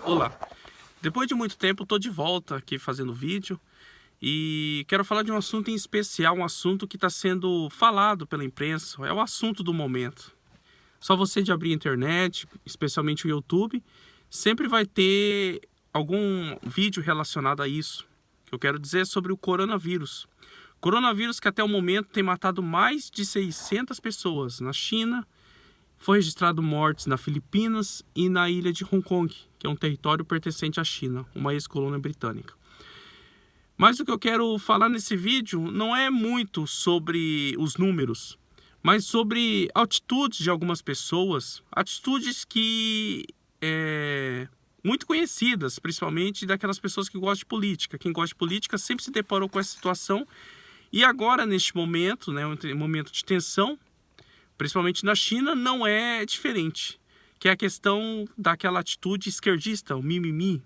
Olá, depois de muito tempo estou de volta aqui fazendo vídeo e quero falar de um assunto em especial, um assunto que está sendo falado pela imprensa, é o assunto do momento. Só você de abrir a internet, especialmente o YouTube, sempre vai ter algum vídeo relacionado a isso. Eu quero dizer sobre o coronavírus. Coronavírus que até o momento tem matado mais de 600 pessoas na China. Foi registrado mortes nas Filipinas e na ilha de Hong Kong, que é um território pertencente à China, uma ex-colônia britânica. Mas o que eu quero falar nesse vídeo não é muito sobre os números, mas sobre atitudes de algumas pessoas, atitudes que muito conhecidas, principalmente daquelas pessoas que gostam de política. Quem gosta de política sempre se deparou com essa situação e agora, neste momento, um momento de tensão, principalmente na China, não é diferente, que é a questão daquela atitude esquerdista, o mimimi.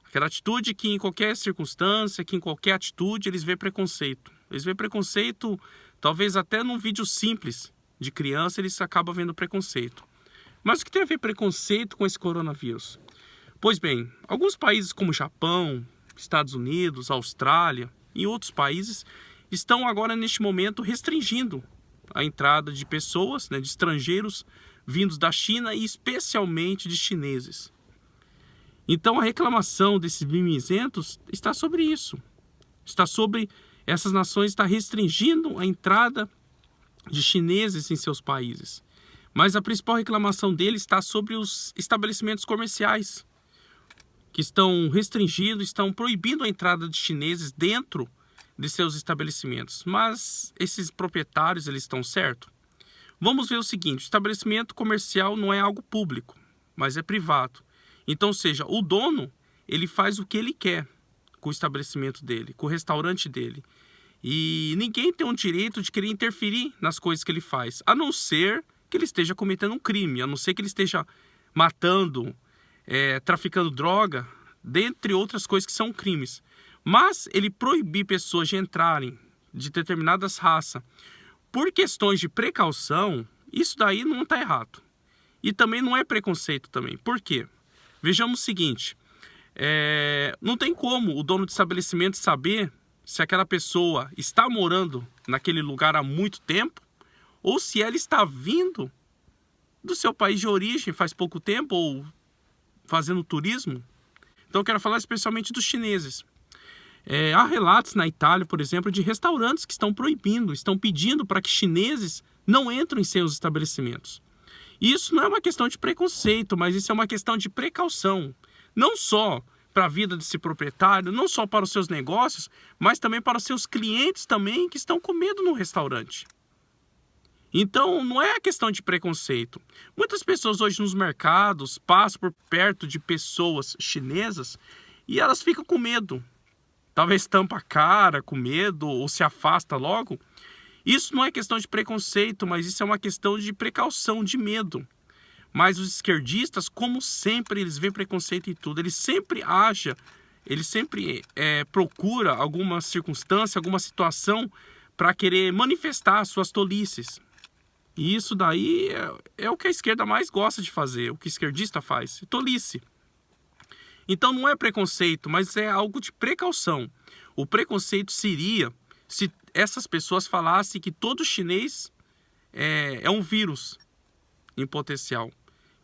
Aquela atitude que em qualquer circunstância, que em qualquer atitude, eles veem preconceito. Eles veem preconceito, talvez até num vídeo simples de criança, eles acabam vendo preconceito. Mas o que tem a ver preconceito com esse coronavírus? Pois bem, alguns países como Japão, Estados Unidos, Austrália e outros países estão agora, neste momento, restringindo a entrada de pessoas, de estrangeiros vindos da China e especialmente de chineses. Então a reclamação desses mimizentos está sobre isso. Está sobre essas nações estar restringindo a entrada de chineses em seus países. Mas a principal reclamação deles está sobre os estabelecimentos comerciais, que estão restringindo, estão proibindo a entrada de chineses dentro de seus estabelecimentos. Mas esses proprietários, eles estão certos? Vamos ver o seguinte: o estabelecimento comercial não é algo público, mas é privado. Então, ou seja, o dono, ele faz o que ele quer com o estabelecimento dele, com o restaurante dele. E ninguém tem o direito de querer interferir nas coisas que ele faz, a não ser que ele esteja cometendo um crime, a não ser que ele esteja matando, traficando droga, dentre outras coisas que são crimes. Mas ele proibir pessoas de entrarem de determinadas raças por questões de precaução, isso daí não está errado. E também não é preconceito também. Por quê? Vejamos o seguinte, não tem como o dono de estabelecimento saber se aquela pessoa está morando naquele lugar há muito tempo ou se ela está vindo do seu país de origem faz pouco tempo ou fazendo turismo. Então eu quero falar especialmente dos chineses. Há relatos na Itália, por exemplo, de restaurantes que estão proibindo, estão pedindo para que chineses não entrem em seus estabelecimentos. Isso não é uma questão de preconceito, mas isso é uma questão de precaução. Não só para a vida desse proprietário, não só para os seus negócios, mas também para os seus clientes também que estão com medo no restaurante. Então, não é a questão de preconceito. Muitas pessoas hoje nos mercados passam por perto de pessoas chinesas e elas ficam com medo. Talvez tampa a cara com medo ou se afasta logo. Isso não é questão de preconceito, mas isso é uma questão de precaução, de medo. Mas os esquerdistas, como sempre, eles veem preconceito em tudo. Eles sempre acham, eles sempre procuram alguma circunstância, alguma situação para querer manifestar suas tolices. E isso daí é o que a esquerda mais gosta de fazer, o que o esquerdista faz, tolice. Então não é preconceito, mas é algo de precaução. O preconceito seria se essas pessoas falassem que todo chinês é um vírus em potencial.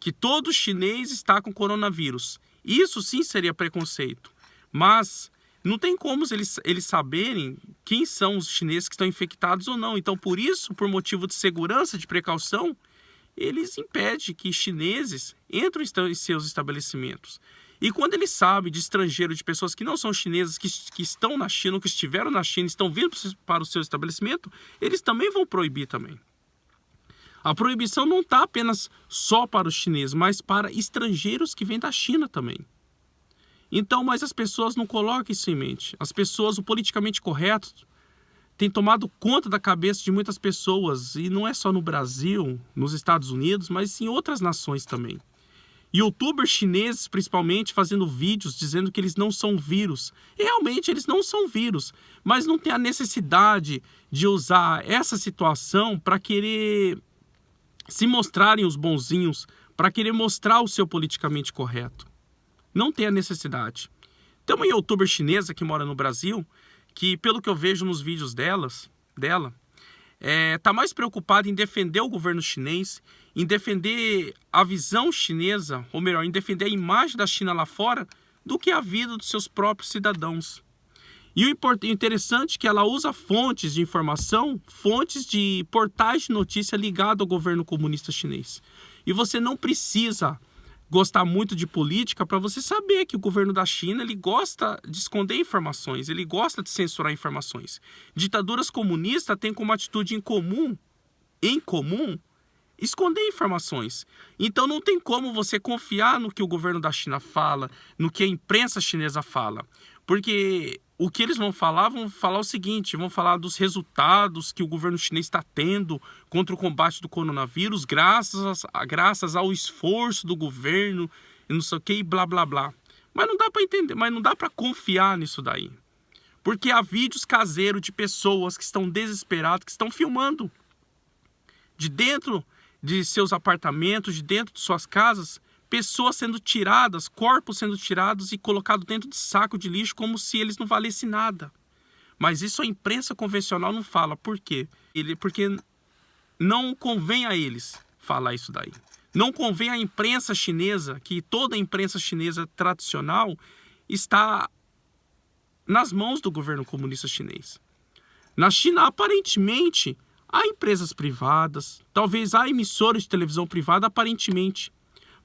Que todo chinês está com coronavírus. Isso sim seria preconceito. Mas não tem como eles saberem quem são os chineses que estão infectados ou não. Então, por isso, por motivo de segurança, de precaução, eles impedem que chineses entrem em seus estabelecimentos. E quando eles sabem de estrangeiro, de pessoas que não são chinesas, que estão na China, ou que estiveram na China, estão vindo para o seu estabelecimento, eles também vão proibir também. A proibição não está apenas só para os chineses, mas para estrangeiros que vêm da China também. Então, mas as pessoas não colocam isso em mente. As pessoas, o politicamente correto, tem tomado conta da cabeça de muitas pessoas, e não é só no Brasil, nos Estados Unidos, mas em outras nações também. Youtubers chineses, principalmente, fazendo vídeos dizendo que eles não são vírus. E realmente eles não são vírus, mas não tem a necessidade de usar essa situação para querer se mostrarem os bonzinhos, para querer mostrar o seu politicamente correto. Não tem a necessidade. Tem uma youtuber chinesa que mora no Brasil, que pelo que eu vejo nos vídeos dela, tá mais preocupada em defender o governo chinês, em defender a visão chinesa, ou melhor, em defender a imagem da China lá fora, do que a vida dos seus próprios cidadãos. E o interessante é que ela usa fontes de informação, fontes de portais de notícia ligados ao governo comunista chinês. E você não precisa gostar muito de política para você saber que o governo da China ele gosta de esconder informações, ele gosta de censurar informações. Ditaduras comunistas têm como atitude em comum, esconder informações. Então não tem como você confiar no que o governo da China fala, no que a imprensa chinesa fala. Porque o que eles vão falar o seguinte, vão falar dos resultados que o governo chinês está tendo contra o combate do coronavírus, graças ao esforço do governo, e não sei o que, e blá blá blá. Mas não dá para entender, mas não dá para confiar nisso daí. Porque há vídeos caseiros de pessoas que estão desesperadas, que estão filmando de dentro de seus apartamentos, de dentro de suas casas, pessoas sendo tiradas, corpos sendo tirados e colocados dentro de saco de lixo como se eles não valessem nada. Mas isso a imprensa convencional não fala. Por quê? Porque não convém a eles falar isso daí. Não convém à imprensa chinesa, que toda a imprensa chinesa tradicional está nas mãos do governo comunista chinês. Na China, aparentemente, há empresas privadas, talvez há emissoras de televisão privada, aparentemente,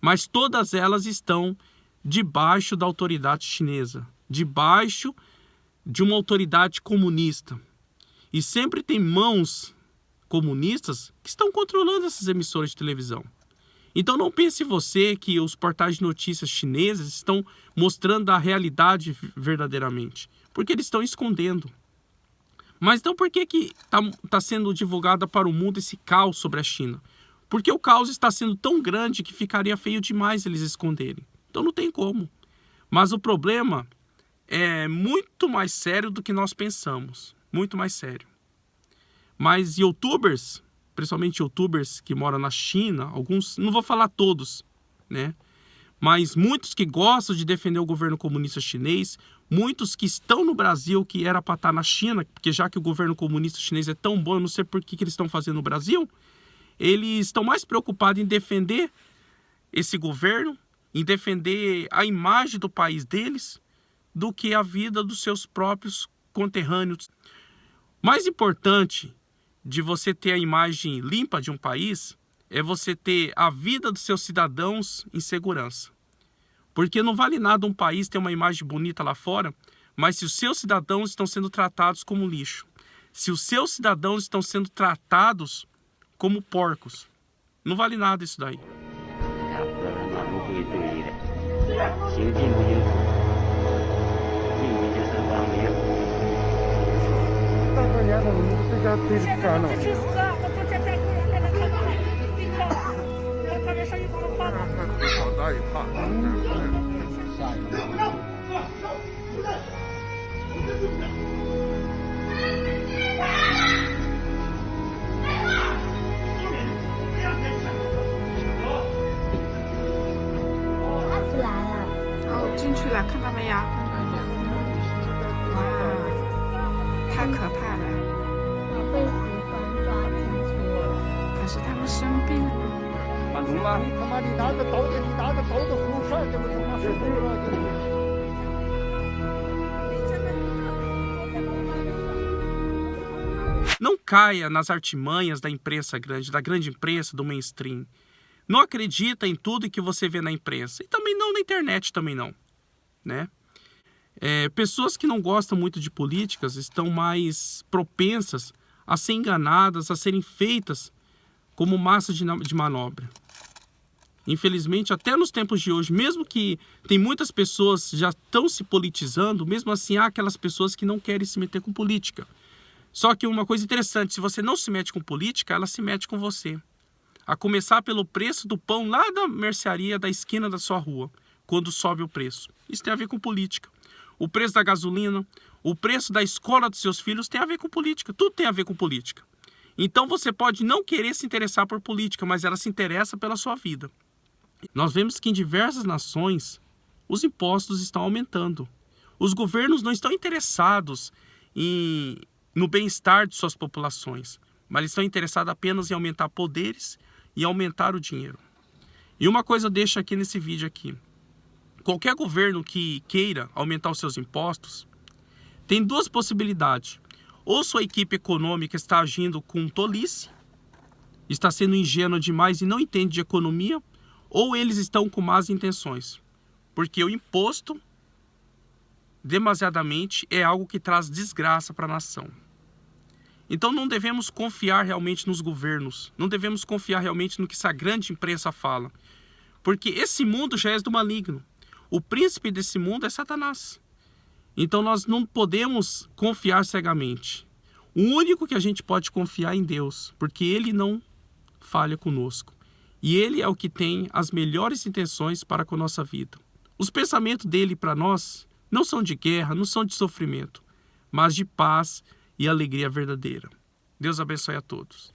mas todas elas estão debaixo da autoridade chinesa, debaixo de uma autoridade comunista. E sempre tem mãos comunistas que estão controlando essas emissoras de televisão. Então não pense você que os portais de notícias chineses estão mostrando a realidade verdadeiramente, porque eles estão escondendo. Mas então por que está sendo divulgada para o mundo esse caos sobre a China? Porque o caos está sendo tão grande que ficaria feio demais eles esconderem. Então não tem como. Mas o problema é muito mais sério do que nós pensamos. Muito mais sério. Mas youtubers, principalmente youtubers que moram na China, alguns, não vou falar todos, né? Mas muitos que gostam de defender o governo comunista chinês, muitos que estão no Brasil, que era para estar na China, porque já que o governo comunista chinês é tão bom, eu não sei por que eles estão fazendo no Brasil, eles estão mais preocupados em defender esse governo, em defender a imagem do país deles, do que a vida dos seus próprios conterrâneos. Mais importante de você ter a imagem limpa de um país é você ter a vida dos seus cidadãos em segurança. Porque não vale nada um país ter uma imagem bonita lá fora, mas se os seus cidadãos estão sendo tratados como lixo, se os seus cidadãos estão sendo tratados como porcos, não vale nada isso daí. Não caia nas artimanhas da imprensa grande, da grande imprensa, do mainstream. Não acredita em tudo que você vê na imprensa. E também não na internet, também não. Né? Pessoas que não gostam muito de políticas estão mais propensas a ser enganadas, a serem feitas como massa de manobra. Infelizmente, até nos tempos de hoje, mesmo que tem muitas pessoas já estão se politizando, mesmo assim há aquelas pessoas que não querem se meter com política. Só que uma coisa interessante, se você não se mete com política, ela se mete com você. A começar pelo preço do pão lá da mercearia da esquina da sua rua, quando sobe o preço. Isso tem a ver com política. O preço da gasolina, o preço da escola dos seus filhos tem a ver com política. Tudo tem a ver com política. Então você pode não querer se interessar por política, mas ela se interessa pela sua vida. Nós vemos que em diversas nações, os impostos estão aumentando. Os governos não estão interessados no bem-estar de suas populações, mas eles estão interessados apenas em aumentar poderes e aumentar o dinheiro. E uma coisa eu deixo aqui nesse vídeo aqui. Qualquer governo que queira aumentar os seus impostos, tem duas possibilidades. Ou sua equipe econômica está agindo com tolice, está sendo ingênua demais e não entende de economia, ou eles estão com más intenções. Porque o imposto, demasiadamente, é algo que traz desgraça para a nação. Então não devemos confiar realmente nos governos, não devemos confiar realmente no que essa grande imprensa fala. Porque esse mundo já é do maligno. O príncipe desse mundo é Satanás. Então nós não podemos confiar cegamente. O único que a gente pode confiar é em Deus, porque Ele não falha conosco. E Ele é o que tem as melhores intenções para com a nossa vida. Os pensamentos dele para nós não são de guerra, não são de sofrimento, mas de paz e alegria verdadeira. Deus abençoe a todos.